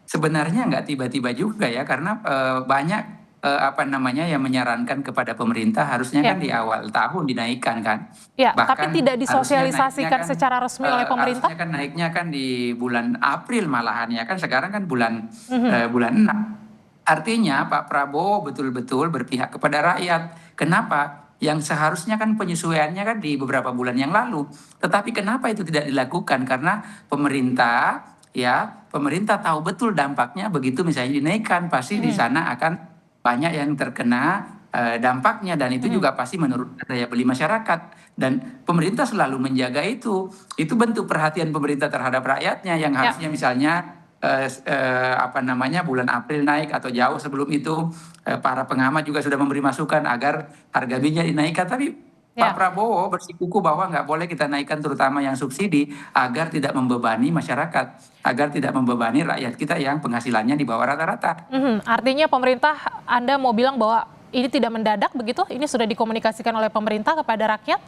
Speaker 2: Sebenarnya nggak tiba-tiba juga ya, karena banyak yang menyarankan kepada pemerintah harusnya kan di awal tahun dinaikkan kan.
Speaker 1: Ya,
Speaker 2: bahkan
Speaker 1: tapi tidak disosialisasikan secara resmi oleh pemerintah.
Speaker 2: Harusnya kan naiknya kan di bulan April malahan ya kan, sekarang kan bulan 6. Artinya Pak Prabowo betul-betul berpihak kepada rakyat. Kenapa? Yang seharusnya kan penyesuaiannya kan di beberapa bulan yang lalu. Tetapi kenapa itu tidak dilakukan? Karena pemerintah tahu betul dampaknya, begitu misalnya dinaikkan pasti di sana akan banyak yang terkena dampaknya, dan itu juga pasti menurunkan daya beli masyarakat, dan pemerintah selalu menjaga itu bentuk perhatian pemerintah terhadap rakyatnya yang harusnya misalnya bulan April naik atau jauh sebelum itu. Para pengamat juga sudah memberi masukan agar harga minyak dinaikkan, tapi Pak Prabowo bersikukuh bahwa nggak boleh kita naikkan, terutama yang subsidi, agar tidak membebani masyarakat, agar tidak membebani rakyat kita yang penghasilannya di bawah rata-rata.
Speaker 1: Artinya pemerintah, Anda mau bilang bahwa ini tidak mendadak begitu? Ini sudah dikomunikasikan oleh pemerintah kepada rakyat?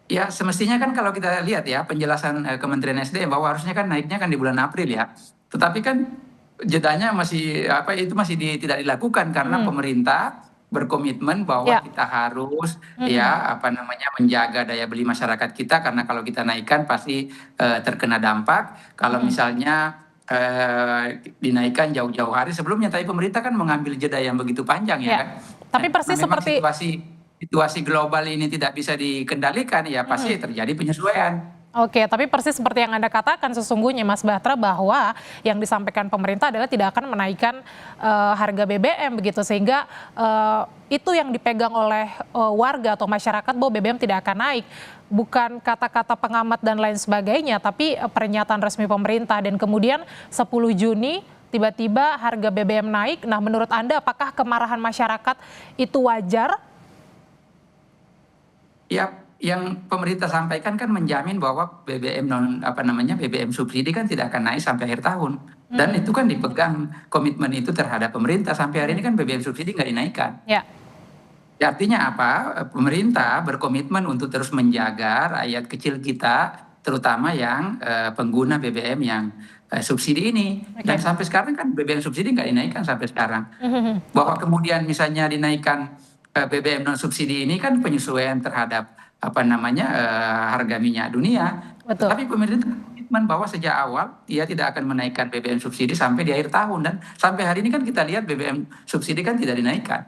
Speaker 2: Ya, semestinya kan kalau kita lihat ya penjelasan Kementerian SDM bahwa harusnya kan naiknya kan di bulan April ya. Tetapi kan jedanya masih tidak dilakukan karena pemerintah berkomitmen bahwa kita harus menjaga daya beli masyarakat kita, karena kalau kita naikkan pasti terkena dampak. Kalau misalnya dinaikkan jauh-jauh hari sebelumnya, tapi pemerintah kan mengambil jeda yang begitu panjang ya kan.
Speaker 1: Tapi persis seperti
Speaker 2: situasi global ini tidak bisa dikendalikan ya, pasti terjadi penyesuaian.
Speaker 1: Oke, tapi persis seperti yang Anda katakan sesungguhnya Mas Batra, bahwa yang disampaikan pemerintah adalah tidak akan menaikkan harga BBM begitu, sehingga itu yang dipegang oleh warga atau masyarakat bahwa BBM tidak akan naik. Bukan kata-kata pengamat dan lain sebagainya, tapi pernyataan resmi pemerintah. Dan kemudian 10 Juni tiba-tiba harga BBM naik. Nah, menurut Anda apakah kemarahan masyarakat itu wajar?
Speaker 2: yang pemerintah sampaikan kan menjamin bahwa BBM BBM subsidi kan tidak akan naik sampai akhir tahun. Dan itu kan dipegang komitmen itu terhadap pemerintah. Sampai hari ini kan BBM subsidi nggak dinaikkan.
Speaker 1: Ya.
Speaker 2: Ya, artinya apa? Pemerintah berkomitmen untuk terus menjaga rakyat kecil kita, terutama yang pengguna BBM yang subsidi ini. Dan sampai sekarang kan BBM subsidi nggak dinaikkan sampai sekarang. Bahwa kemudian misalnya dinaikkan BBM non subsidi ini kan penyesuaian terhadap harga minyak dunia.
Speaker 1: Betul.
Speaker 2: Tapi pemerintah komitmen bahwa sejak awal dia tidak akan menaikkan BBM subsidi sampai di akhir tahun, dan sampai hari ini kan kita lihat BBM subsidi kan tidak dinaikkan.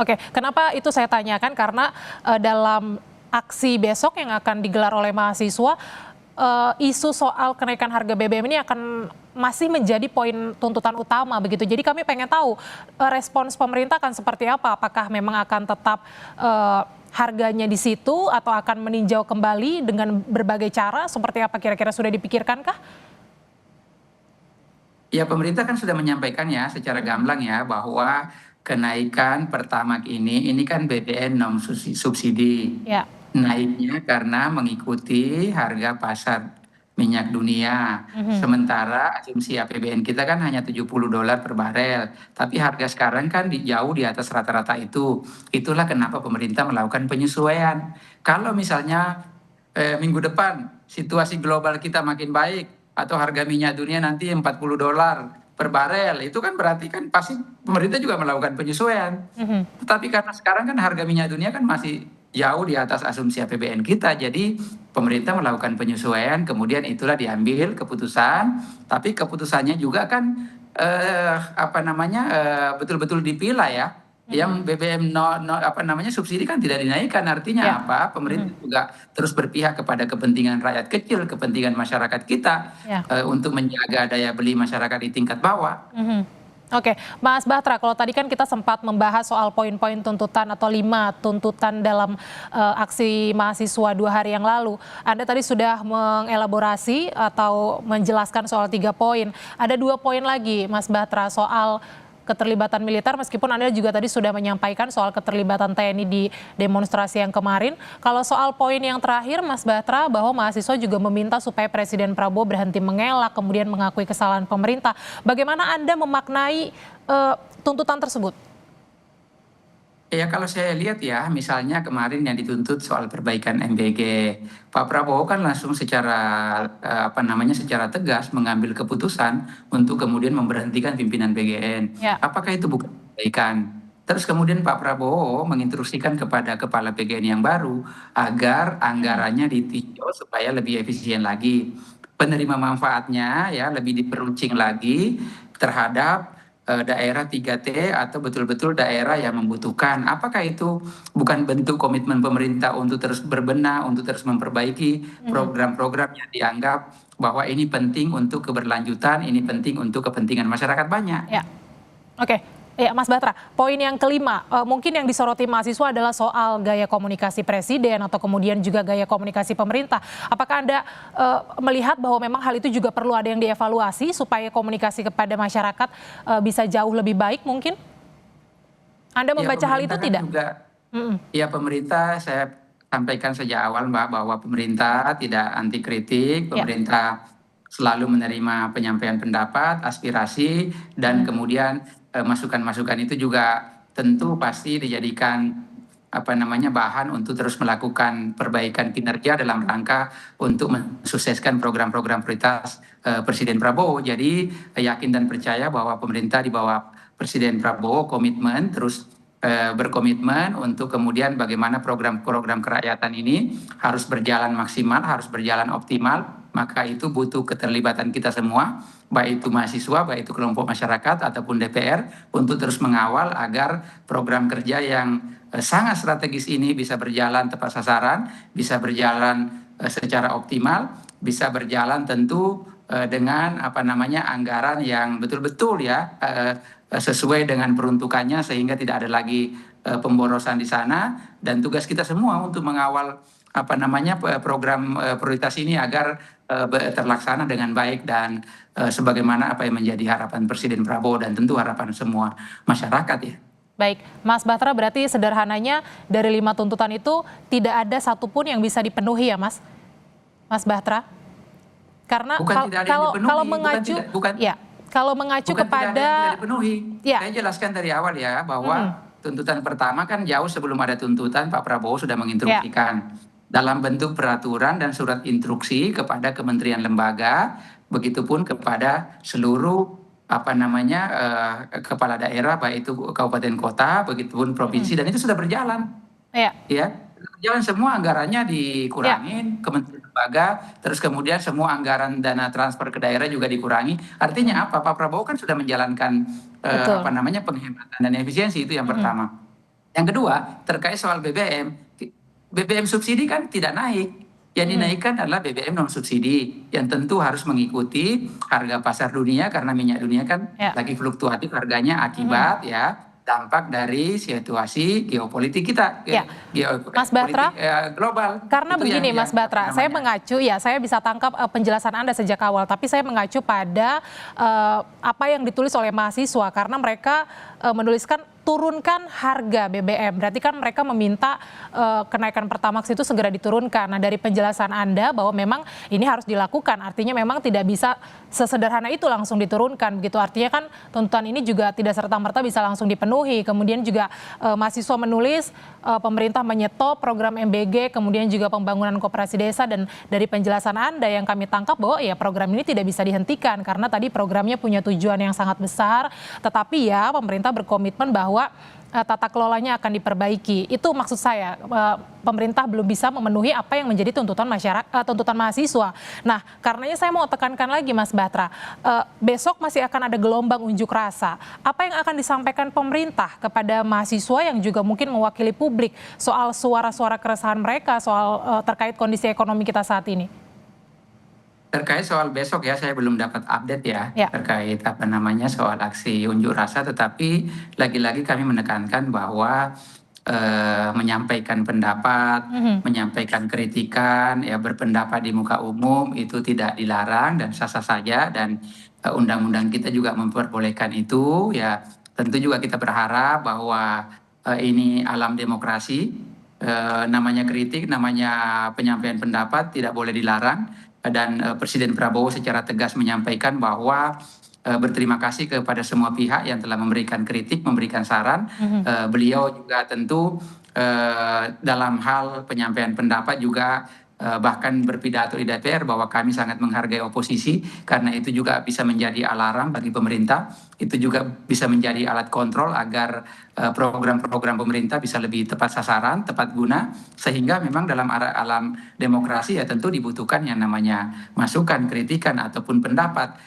Speaker 1: Oke, kenapa itu saya tanyakan karena dalam aksi besok yang akan digelar oleh mahasiswa, isu soal kenaikan harga BBM ini akan masih menjadi poin tuntutan utama begitu. Jadi kami pengen tahu respons pemerintah akan seperti apa? Apakah memang akan tetap harganya di situ atau akan meninjau kembali dengan berbagai cara? Seperti apa kira-kira, sudah dipikirkankah?
Speaker 2: Ya, pemerintah kan sudah menyampaikan ya secara gamblang ya bahwa kenaikan Pertamax ini kan BBM non subsidi.
Speaker 1: Ya.
Speaker 2: Naiknya karena mengikuti harga pasar minyak dunia. Sementara asumsi APBN kita kan hanya $70 per barel. Tapi harga sekarang kan jauh di atas rata-rata itu. Itulah kenapa pemerintah melakukan penyesuaian. Kalau misalnya minggu depan situasi global kita makin baik, atau harga minyak dunia nanti $40 per barel, itu kan berarti kan pasti pemerintah juga melakukan penyesuaian. Tapi karena sekarang kan harga minyak dunia kan masih jauh di atas asumsi APBN kita, jadi pemerintah melakukan penyesuaian, kemudian itulah diambil keputusan. Tapi keputusannya juga kan betul-betul dipilah ya. Yang BBM subsidi kan tidak dinaikkan, artinya apa? Pemerintah juga terus berpihak kepada kepentingan rakyat kecil, kepentingan masyarakat kita, untuk menjaga daya beli masyarakat di tingkat bawah.
Speaker 1: Oke, Mas Batra, kalau tadi kan kita sempat membahas soal poin-poin tuntutan atau 5 tuntutan dalam aksi mahasiswa 2 hari yang lalu. Anda tadi sudah mengelaborasi atau menjelaskan soal 3 poin. Ada 2 poin lagi, Mas Batra, soal keterlibatan militer, meskipun Anda juga tadi sudah menyampaikan soal keterlibatan TNI di demonstrasi yang kemarin. Kalau soal poin yang terakhir, Mas Batra, bahwa mahasiswa juga meminta supaya Presiden Prabowo berhenti mengelak, kemudian mengakui kesalahan pemerintah. Bagaimana Anda memaknai tuntutan tersebut?
Speaker 2: Ya, kalau saya lihat ya, misalnya kemarin yang dituntut soal perbaikan MBG, Pak Prabowo kan langsung secara secara tegas mengambil keputusan untuk kemudian memberhentikan pimpinan BGN.
Speaker 1: Ya.
Speaker 2: Apakah itu bukan perbaikan? Terus kemudian Pak Prabowo menginstruksikan kepada kepala BGN yang baru agar anggarannya ditinjau supaya lebih efisien lagi. Penerima manfaatnya ya lebih diperuncing lagi terhadap daerah 3T atau betul-betul daerah yang membutuhkan. Apakah itu bukan bentuk komitmen pemerintah untuk terus berbenah, untuk terus memperbaiki program-program yang dianggap bahwa ini penting untuk keberlanjutan, ini penting untuk kepentingan masyarakat banyak.
Speaker 1: Ya, oke. Ya, Mas Batra, poin yang kelima, mungkin yang disoroti mahasiswa adalah soal gaya komunikasi presiden atau kemudian juga gaya komunikasi pemerintah. Apakah Anda melihat bahwa memang hal itu juga perlu ada yang dievaluasi supaya komunikasi kepada masyarakat bisa jauh lebih baik mungkin? Anda membaca hal itu tidak?
Speaker 2: Ya, pemerintah, saya sampaikan sejak awal Mbak, bahwa pemerintah tidak anti kritik, pemerintah selalu menerima penyampaian pendapat, aspirasi, dan kemudian masukan-masukan itu juga tentu pasti dijadikan bahan untuk terus melakukan perbaikan kinerja dalam rangka untuk mensukseskan program-program prioritas Presiden Prabowo. Jadi yakin dan percaya bahwa pemerintah di bawah Presiden Prabowo terus berkomitmen untuk kemudian bagaimana program-program kerakyatan ini harus berjalan maksimal, harus berjalan optimal. Maka itu butuh keterlibatan kita semua, baik itu mahasiswa, baik itu kelompok masyarakat ataupun DPR, untuk terus mengawal agar program kerja yang sangat strategis ini bisa berjalan tepat sasaran, bisa berjalan secara optimal, bisa berjalan tentu dengan anggaran yang betul-betul sesuai dengan peruntukannya, sehingga tidak ada lagi pemborosan di sana. Dan tugas kita semua untuk mengawal program prioritas ini agar terlaksana dengan baik dan sebagaimana apa yang menjadi harapan Presiden Prabowo dan tentu harapan semua masyarakat ya.
Speaker 1: Baik, Mas Batra, berarti sederhananya dari 5 tuntutan itu tidak ada satupun yang bisa dipenuhi ya, Mas Batra? Karena
Speaker 2: Bukan tidak ada yang dipenuhi,
Speaker 1: kalau
Speaker 2: bukan
Speaker 1: mengacu,
Speaker 2: tidak- bukan-
Speaker 1: ya, kalau mengacu
Speaker 2: Bukan tidak ada yang
Speaker 1: kepada,
Speaker 2: tidak dipenuhi.
Speaker 1: ya,
Speaker 2: Saya jelaskan dari awal ya bahwa tuntutan pertama kan jauh sebelum ada tuntutan Pak Prabowo sudah menginstruksikan dalam bentuk peraturan dan surat instruksi kepada kementerian lembaga, begitupun kepada seluruh kepala daerah baik itu kabupaten kota, begitupun provinsi, dan itu sudah berjalan.
Speaker 1: ya,
Speaker 2: Ya, jalan semua anggarannya dikurangin, kementerian lembaga, terus kemudian semua anggaran dana transfer ke daerah juga dikurangi. Artinya apa? Pak Prabowo kan sudah menjalankan
Speaker 1: Betul.
Speaker 2: penghematan dan efisiensi, itu yang pertama. Yang kedua, terkait soal BBM, BBM subsidi kan tidak naik. Yang dinaikkan adalah BBM non subsidi yang tentu harus mengikuti harga pasar dunia karena minyak dunia kan lagi fluktuatif harganya akibat dampak dari situasi geopolitik kita,
Speaker 1: Mas Batra,
Speaker 2: global.
Speaker 1: karena
Speaker 2: Itu
Speaker 1: begini
Speaker 2: yang
Speaker 1: Mas Batra, saya mengacu saya bisa tangkap penjelasan Anda sejak awal, tapi saya mengacu pada apa yang ditulis oleh mahasiswa karena mereka menuliskan turunkan harga BBM. Berarti kan mereka meminta kenaikan Pertamax itu segera diturunkan. Nah, dari penjelasan Anda bahwa memang ini harus dilakukan, artinya memang tidak bisa sesederhana itu langsung diturunkan begitu. Artinya kan tuntutan ini juga tidak serta-merta bisa langsung dipenuhi. Kemudian juga mahasiswa menulis pemerintah menyetop program MBG, kemudian juga pembangunan koperasi desa, dan dari penjelasan Anda yang kami tangkap bahwa ya program ini tidak bisa dihentikan karena tadi programnya punya tujuan yang sangat besar, tetapi ya pemerintah berkomitmen bahwa tata kelolanya akan diperbaiki. Itu maksud saya, pemerintah belum bisa memenuhi apa yang menjadi tuntutan tuntutan mahasiswa. Nah, karenanya saya mau tekankan lagi Mas Batra, besok masih akan ada gelombang unjuk rasa. Apa yang akan disampaikan pemerintah kepada mahasiswa yang juga mungkin mewakili publik soal suara-suara keresahan mereka soal terkait kondisi ekonomi kita saat ini?
Speaker 2: Terkait soal besok ya, saya belum dapat update ya terkait soal aksi unjuk rasa, tetapi lagi-lagi kami menekankan bahwa menyampaikan pendapat, menyampaikan kritikan, berpendapat di muka umum itu tidak dilarang dan sah-sah saja, dan undang-undang kita juga memperbolehkan itu. Ya, tentu juga kita berharap bahwa ini alam demokrasi, namanya kritik, namanya penyampaian pendapat tidak boleh dilarang. Dan Presiden Prabowo secara tegas menyampaikan bahwa berterima kasih kepada semua pihak yang telah memberikan kritik, memberikan saran. Beliau juga tentu dalam hal penyampaian pendapat juga bahkan berpidato di DPR bahwa kami sangat menghargai oposisi karena itu juga bisa menjadi alarm bagi pemerintah, itu juga bisa menjadi alat kontrol agar program-program pemerintah bisa lebih tepat sasaran, tepat guna, sehingga memang dalam alam demokrasi ya tentu dibutuhkan yang namanya masukan, kritikan ataupun pendapat.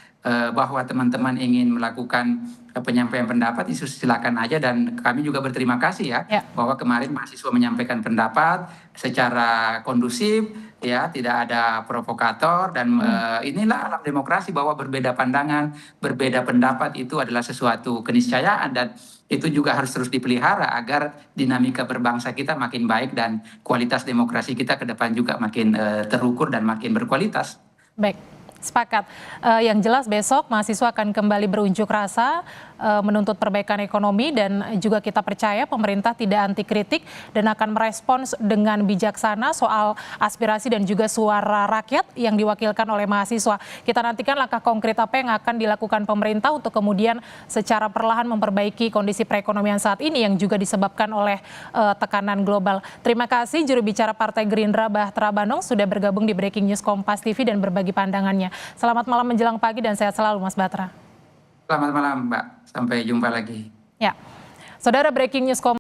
Speaker 2: Bahwa teman-teman ingin melakukan penyampaian pendapat itu silakan aja, dan kami juga berterima kasih bahwa kemarin mahasiswa menyampaikan pendapat secara kondusif, tidak ada provokator, dan inilah alam demokrasi bahwa berbeda pandangan, berbeda pendapat itu adalah sesuatu keniscayaan, dan itu juga harus terus dipelihara agar dinamika berbangsa kita makin baik dan kualitas demokrasi kita ke depan juga makin terukur dan makin berkualitas.
Speaker 1: Baik. Sepakat. Yang jelas besok mahasiswa akan kembali berunjuk rasa menuntut perbaikan ekonomi, dan juga kita percaya pemerintah tidak anti kritik dan akan merespons dengan bijaksana soal aspirasi dan juga suara rakyat yang diwakilkan oleh mahasiswa. Kita nantikan langkah konkret apa yang akan dilakukan pemerintah untuk kemudian secara perlahan memperbaiki kondisi perekonomian saat ini yang juga disebabkan oleh tekanan global. Terima kasih juru bicara Partai Gerindra Batra Banung sudah bergabung di Breaking News Kompas TV dan berbagi pandangannya. Selamat malam menjelang pagi dan sehat selalu Mas Batra.
Speaker 2: Selamat malam Mbak, sampai jumpa lagi.
Speaker 1: Ya, saudara, Breaking News